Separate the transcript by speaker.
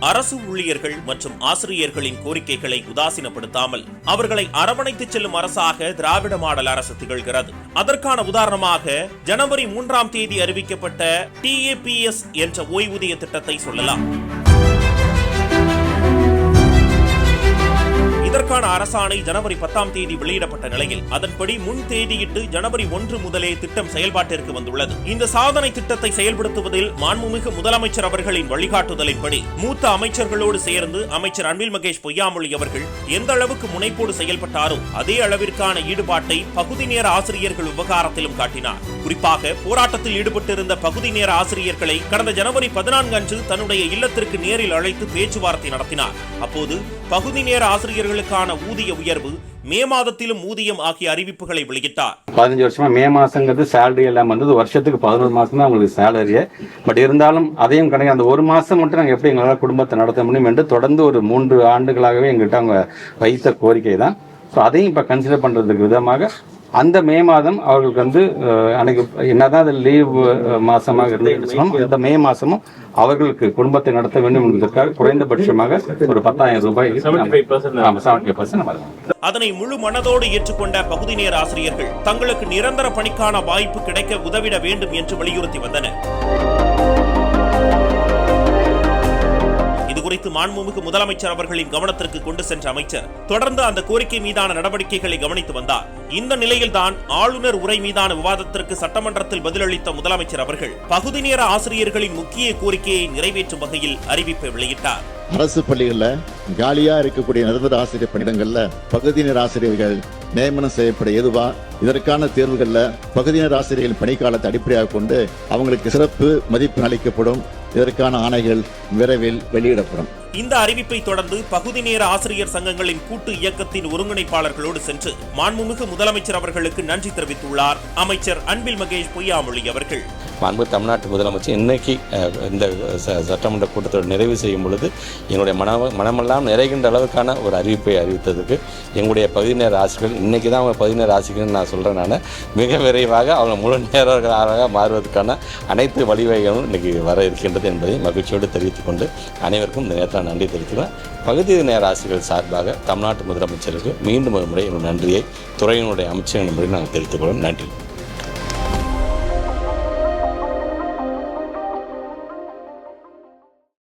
Speaker 1: அரசு ஊழியர்கள் மற்றும் ஆசிரியர்களின் கோரிக்கைகளை உதாசீனப்படுத்தாமல் அவர்களை அரவணைத்துச் செல்லும் அரசாக திராவிட மாடல் அரசு திகழ்கிறது. அதற்கான உதாரணமாக ஜனவரி 3ஆம் தேதி அறிவிக்கப்பட்ட TAPS என்ற ஓய்வூதிய திட்டத்தை சொல்லலாம். இதற்கான அரசாணை ஜனவரி 10ஆம் தேதி வெளியிடப்பட்ட நிலையில் அதன்படி முன் தேதியிட்டு ஜனவரி 1 முதலே திட்டம் செயல்பாட்டிற்கு வந்துள்ளது. இந்த சாதனை திட்டத்தை செயல்படுத்துவதில் மாண்புமிகு முதலமைச்சர் அவர்களின் வழிகாட்டுதலின்படி மூத்த அமைச்சர்களோடு சேர்ந்து அமைச்சர் அன்பில் மகேஷ் பொய்யாமொழி அவர்கள் எந்த அளவுக்கு முனைப்போடு செயல்பட்டாரோ அதே அளவிற்கான ஈடுபாட்டை பகுதி நேர ஆசிரியர்கள் விவகாரத்திலும் காட்டினார். குறிப்பாக போராட்டத்தில் ஈடுபட்டிருந்த பகுதி நேர ஆசிரியர்களை கடந்த ஜனவரி 14 அன்று தன்னுடைய இல்லத்திற்கு நேரில் அழைத்து பேச்சுவார்த்தை நடத்தினார். அப்போது பகுதி நேர ஆசிரியர்களுக்கான ஊதிய உயர்வு, மே மாதத்திலும் ஊதியம் ஆகிய அறிவிப்புகளை வெளியிட்டார்.
Speaker 2: 15 வருஷமா மே மாசங்கிறது சேலரி எல்லாம் வந்தது, வருஷத்துக்கு 11 மாசம் தான் உங்களுக்கு சேலரியே. பட் இருந்தாலும் அதையும் கிடையாது, அந்த ஒரு மாசம் மட்டும் நாங்கள் எப்படி எங்களால் குடும்பத்தை நடத்த முடியும் என்று தொடர்ந்து ஒரு 3 ஆண்டுகளாகவே எங்கள்கிட்ட அவங்க வைத்த கோரிக்கை தான். ஸோ அதையும் இப்போ கன்சிடர் பண்ணுறதுக்கு விதமாக அந்த மே மாதம் அவர்களுக்கு வந்து அன்னைக்கு என்னதான் அது லீவ் மாசமாக இருந்துச்சுன்னா அந்த மே மாசமும் அவர்களுக்கு குடும்பத்தை நடத்த வேண்டும் என்பதற்காக குறைந்தபட்சமாக ஒரு 10,000 ரூபாய் 75%.
Speaker 1: அதனை முழு மனதோடு ஏற்றுக்கொண்ட பகுதி நேர ஆசிரியர்கள் தங்களுக்கு நிரந்தர பணிக்கான வாய்ப்பு கிடைக்க உதவிட வேண்டும் என்று வலியுறுத்தி வந்தனர். குறித்து மாண்புமிகு முதலமைச்சர் அவர்களின் கவனத்திற்கு கொண்டு சென்ற அமைச்சர் தொடர்ந்து அந்த கோரிக்கை மீதான நடவடிக்கைகளை கவனித்து வந்தார். இந்த நிலையில்தான் ஆளுநர் உரை மீதான விவாதத்திற்கு சட்டமன்றத்தில் பதிலளித்த முதலமைச்சர் அவர்கள் பகுதி நேர ஆசிரியர்களின் முக்கிய கோரிக்கையை நிறைவேற்றும் வகையில் அறிவிப்பை வெளியிட்டார்.
Speaker 3: அரசு பள்ளிகளில் காலியா இருக்கக்கூடிய நிரந்தர ஆசிரியர் பணியிடங்கள்ல பகுதியினர் ஆசிரியர்கள் நியமனம் செய்யப்பட ஏதுவா, இதற்கான தேர்வுகளில் பகுதியினர் ஆசிரியர்களின் பணிக்காலத்தை அடிப்படையாக கொண்டு அவங்களுக்கு சிறப்பு மதிப்பு அளிக்கப்படும். இதற்கான ஆணைகள் விரைவில் வெளியிடப்படும்.
Speaker 1: இந்த அறிவிப்பை தொடர்ந்து பகுதி நேர ஆசிரியர் சங்கங்களின் கூட்டு இயக்கத்தின் ஒருங்கிணைப்பாளர்களோடு சென்று மாண்புமிகு முதலமைச்சர் அவர்களுக்கு நன்றி தெரிவித்துள்ளார் அமைச்சர் அன்பில் மகேஷ் பொய்யாமொழி அவர்கள்.
Speaker 4: மாண்பு தமிழ்நாட்டு முதலமைச்சர் இன்னைக்கு இந்த சட்டமன்ற கூட்டத்தோடு நிறைவு செய்யும் பொழுது எங்களுடைய மனமெல்லாம் நிறைகின்ற அளவுக்கான ஒரு அறிவிப்பை அறிவித்ததுக்கு எங்களுடைய பகுதி நேர ஆசிரியர்கள் இன்னைக்கு தான் அவங்க பகுதி நேர ஆசிரியர்கள் நான் சொல்கிறேன். நான் மிக விரைவாக அவங்க முழு நேரர்களாக மாறுவதற்கான அனைத்து வழிவகைகளும் இன்னைக்கு வர இருக்கின்றது என்பதை மகிழ்ச்சியோடு தெரிவித்துக் கொண்டு அனைவருக்கும் இந்த நேரத்தில் நன்றி தெரிவித்துக்கிறேன். பகுதி நேர ஆசிரியர்கள் சார்பாக தமிழ்நாட்டு முதலமைச்சருக்கு மீண்டும் ஒரு முறை என்னுடைய நன்றியை துறையினுடைய அமைச்சரின் முறை நாங்கள் தெரிவித்துக் கொள்வோம். நன்றி.